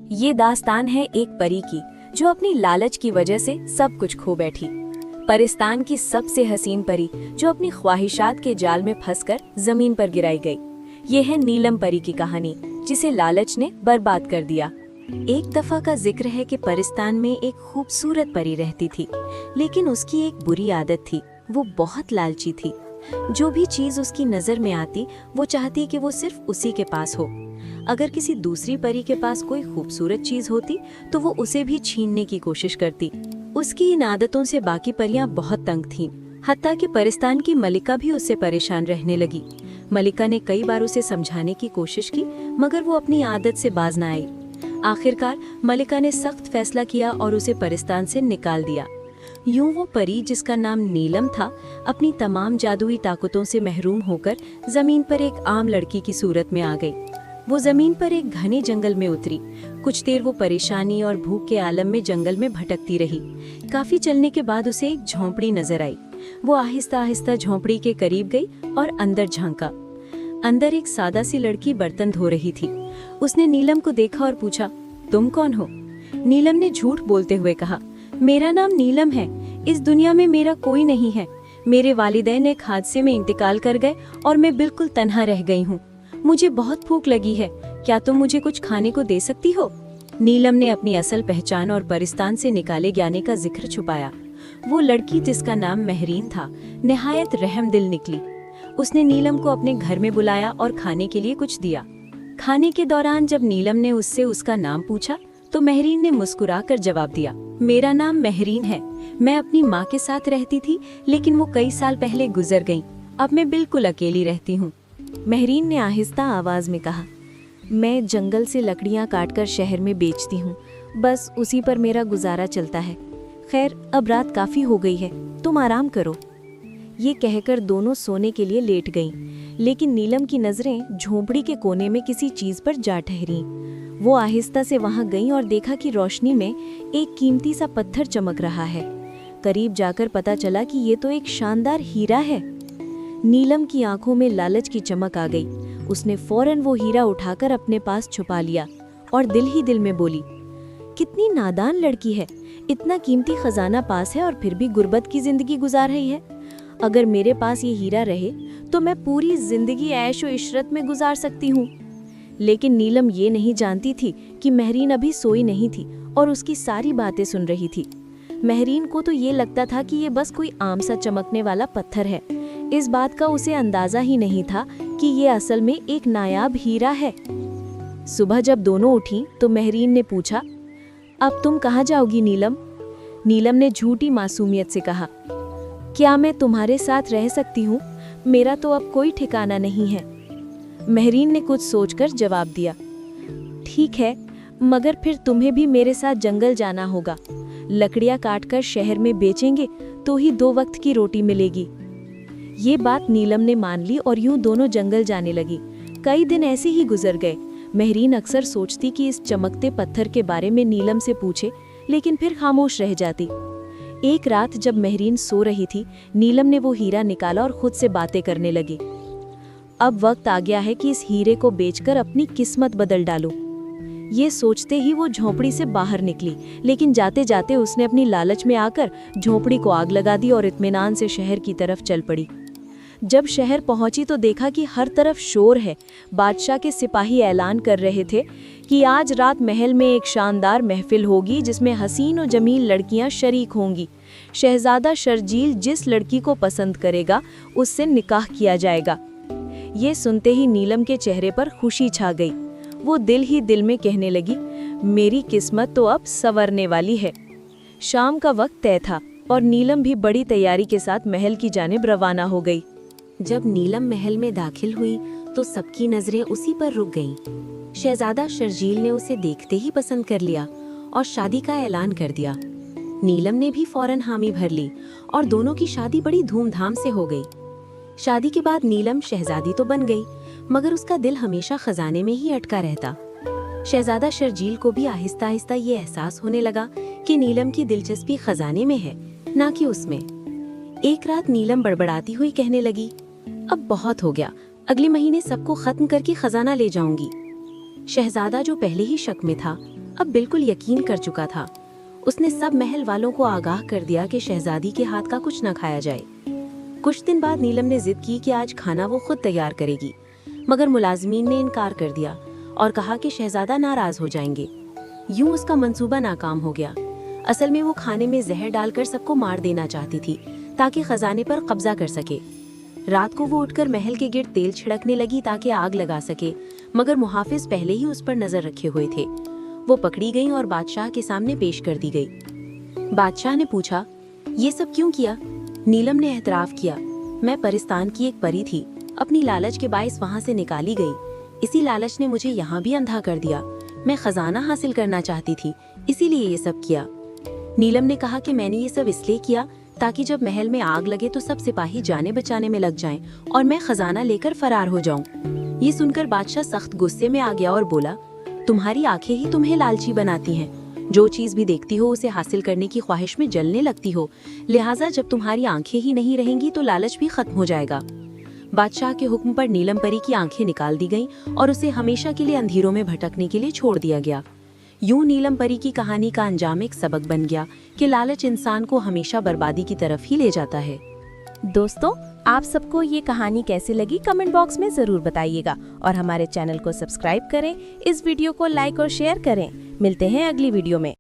ये दास्तान है एक परी की जो अपनी लालच की वजह से सब कुछ खो बैठी। परिस्तान की सबसे हसीन परी जो अपनी ख्वाहिशात के जाल में फंसकर जमीन पर गिराई गई। ये है नीलम परी की कहानी जिसे लालच ने बर्बाद कर दिया। एक दफा का जिक्र है कि परिस्तान में एक खूबसूरत परी रहती थी, लेकिन उसकी एक बुरी आदत थी। वो बहुत लालची थी। जो भी चीज उसकी नजर में आती वो चाहती कि वो सिर्फ उसी के पास हो। अगर किसी दूसरी परी के पास कोई खूबसूरत चीज होती तो वो उसे भी छीनने की कोशिश करती। उसकी इन आदतों से बाकी परियां बहुत तंग थीं, हत्ता कि परिस्तान की मलिका भी उससे परेशान रहने लगी। मलिका ने कई बार उसे समझाने की कोशिश की, मगर वो अपनी आदत से बाज न आई। आखिरकार मलिका ने सख्त फैसला किया और उसे परिस्तान से निकाल दिया। यूं वो परी जिसका नाम नीलम था, अपनी तमाम जादुई ताकतों से महरूम होकर जमीन पर एक आम लड़की की सूरत में आ गई। वो जमीन पर एक घने जंगल में उतरी। कुछ देर वो परेशानी और भूख के आलम में जंगल में भटकती रही। काफी चलने के बाद उसे एक झोंपड़ी नजर आई। वो आहिस्ता आहिस्ता झोंपड़ी के करीब गई और अंदर झांका। अंदर एक सादा सी लड़की बर्तन धो रही थी। उसने नीलम को देखा और पूछा, तुम कौन हो? नीलम ने झूठ बोलते हुए कहा, मेरा नाम नीलम है। इस दुनिया में मेरा कोई नहीं है। मेरे वालिदैन एक हादसे में इंतकाल कर गए और मैं बिल्कुल तन्हा रह गई हूँ। मुझे बहुत भूख लगी है। क्या तुम मुझे कुछ खाने को दे सकती हो? नीलम ने अपनी असल पहचान और परिस्तान से निकाले जाने का जिक्र छुपाया। वो लड़की जिसका नाम महरीन था, निहायत रहमदिल निकली। उसने नीलम को अपने घर में बुलाया और खाने के लिए कुछ दिया। खाने के दौरान जब नीलम ने उससे उसका नाम पूछा तो महरीन ने मुस्कुराकर जवाब दिया, मेरा नाम महरीन है। मैं अपनी माँ के साथ रहती थी, लेकिन वो कई साल पहले गुजर गईं। अब मैं बिल्कुल अकेली रहती हूँ। महरीन ने आहिस्ता आवाज में कहा, मैं जंगल से लकड़ियाँ काटकर शहर में बेचती हूँ। बस उसी पर मेरा गुजारा चलता है। खैर, अब रात काफी हो गई है, तुम आराम करो। ये कहकर दोनों सोने के लिए लेट गईं, लेकिन नीलम की नजरें झोंपड़ी के कोने में किसी चीज पर जा ठहरीं। वो आहिस्ता से वहां गईं और देखा कि रोशनी में एक कीमती सा पत्थर चमक रहा है। करीब जाकर पता चला कि ये तो एक शानदार हीरा है। नीलम की आंखों में लालच की चमक आ गई। उसने फौरन वो हीरा उठाकर अपने पास छुपा लिया और दिल ही दिल में बोली, कितनी नादान लड़की है। इतना कीमती खजाना पास है और फिर भी गुर्बत की जिंदगी गुजार रही है। अगर मेरे पास ये हीरा रहे तो मैं पूरी जिंदगी ऐश और इशरत में गुजार सकती हूँ। लेकिन नीलम ये नहीं जानती थी कि महरीन अभी सोई नहीं थी और उसकी सारी बातें सुन रही थी। महरीन को तो ये लगता था कि ये बस कोई आम सा चमकने वाला पत्थर है। इस बात का उसे अंदाजा ही नहीं था कि ये असल में एक नायाब हीरा है। सुबह जब दोनों उठी तो महरीन ने पूछा, अब तुम कहाँ जाओगी नीलम? नीलम ने झूठी मासूमियत से कहा, क्या मैं तुम्हारे साथ रह सकती हूँ? मेरा तो अब कोई ठिकाना नहीं है। महरीन ने कुछ सोचकर जवाब दिया, ठीक है, मगर फिर तुम्हें भी मेरे साथ जंगल जाना होगा। लकड़ियाँ काटकर शहर में बेचेंगे तो ही 2 वक्त की रोटी मिलेगी। ये बात नीलम ने मान ली और यूं दोनों जंगल जाने लगी। कई दिन ऐसे ही गुजर गए। महरीन अक्सर सोचती कि इस चमकते पत्थर के बारे में नीलम से पूछे, लेकिन फिर खामोश रह जाती। एक रात जब महरीन सो रही थी, नीलम ने वो हीरा निकाला और खुद से बातें करने लगी। अब वक्त आ गया है कि इस हीरे को बेचकर अपनी किस्मत बदल डालूं। ये सोचते ही वो झोंपड़ी से बाहर निकली, लेकिन जाते जाते उसने अपनी लालच में आकर झोंपड़ी को आग लगा दी और इत्मीनान से शहर की तरफ चल पड़ी। जब शहर पहुंची तो देखा कि हर तरफ शोर है। बादशाह के सिपाही ऐलान कर रहे थे कि आज रात महल में एक शानदार महफिल होगी जिसमें हसीन और जमील लड़कियां शरीक होंगी। शहजादा शर्जील जिस लड़की को पसंद करेगा उससे निकाह किया जाएगा। ये सुनते ही नीलम के चेहरे पर खुशी छा गई। वो दिल ही दिल में कहने लगी, मेरी किस्मत तो अब संवरने वाली है। शाम का वक्त तय था और नीलम भी बड़ी तैयारी के साथ महल की जानिब रवाना हो गई। जब नीलम महल में दाखिल हुई तो सबकी नजरें उसी पर रुक गईं। शहजादा शर्जील ने उसे देखते ही पसंद कर लिया और शादी का ऐलान कर दिया। नीलम ने भी फौरन हामी भर ली और दोनों की शादी बड़ी धूमधाम से हो गई। शादी के बाद नीलम शहजादी तो बन गई, मगर उसका दिल हमेशा खजाने में ही अटका रहता। शहजादा शर्जील को भी आहिस्ता आहिस्ता ये एहसास होने लगा कि नीलम की दिलचस्पी खजाने में है, ना कि उसमें। एक रात नीलम बड़बड़ाती हुई कहने लगी, अब बहुत हो गया, अगले महीने सबको खत्म करके खजाना ले जाऊंगी। शहजादा जो पहले ही शक में था, अब बिल्कुल यकीन कर चुका था। उसने सब महल वालों को आगाह कर दिया कि शहजादी के हाथ का कुछ न खाया जाए। कुछ दिन बाद नीलम ने जिद की कि आज खाना वो खुद तैयार करेगी, मगर मुलाजिमीन ने इनकार कर दिया और कहा कि शहजादा नाराज हो जाएंगे। यूं उसका मंसूबा नाकाम हो गया। असल में वो खाने में जहर डालकर सबको मार देना चाहती थी ताकि खजाने पर कब्जा कर सके। रात को वो उठकर महल के गिर्द तेल छिड़कने लगी ताकि आग लगा सके, मगर मुहाफिज पहले ही उस पर नजर रखे हुए थे। वो पकड़ी गई और बादशाह के सामने पेश कर दी गई। बादशाह ने पूछा, ये सब क्यों किया? नीलम ने एतराफ किया, मैं परिस्तान की एक परी थी, अपनी लालच के बाइस वहां से निकाली गई। इसी लालच ने मुझे यहाँ भी अंधा कर दिया। मैं खजाना हासिल करना चाहती थी, इसीलिए ये सब किया। नीलम ने कहा कि मैंने ये सब इसलिए किया ताकि जब महल में आग लगे तो सब सिपाही जाने बचाने में लग जाएं और मैं खजाना लेकर फरार हो जाऊं। ये सुनकर बादशाह सख्त गुस्से में आ गया और बोला, तुम्हारी आंखें ही तुम्हें लालची बनाती हैं। जो चीज भी देखती हो उसे हासिल करने की ख्वाहिश में जलने लगती हो, लिहाजा जब तुम्हारी आंखें ही नहीं रहेंगी तो लालच भी खत्म हो जाएगा। बादशाह के हुक्म पर नीलम परी की आंखें निकाल दी गईं और उसे हमेशा के लिए अंधेरों में भटकने के लिए छोड़ दिया गया। यूं नीलम परी की कहानी का अंजाम एक सबक बन गया कि लालच इंसान को हमेशा बर्बादी की तरफ ही ले जाता है। दोस्तों, आप सबको ये कहानी कैसी लगी कमेंट बॉक्स में जरूर बताइएगा और हमारे चैनल को सब्सक्राइब करें, इस वीडियो को लाइक और शेयर करें। मिलते हैं अगली वीडियो में।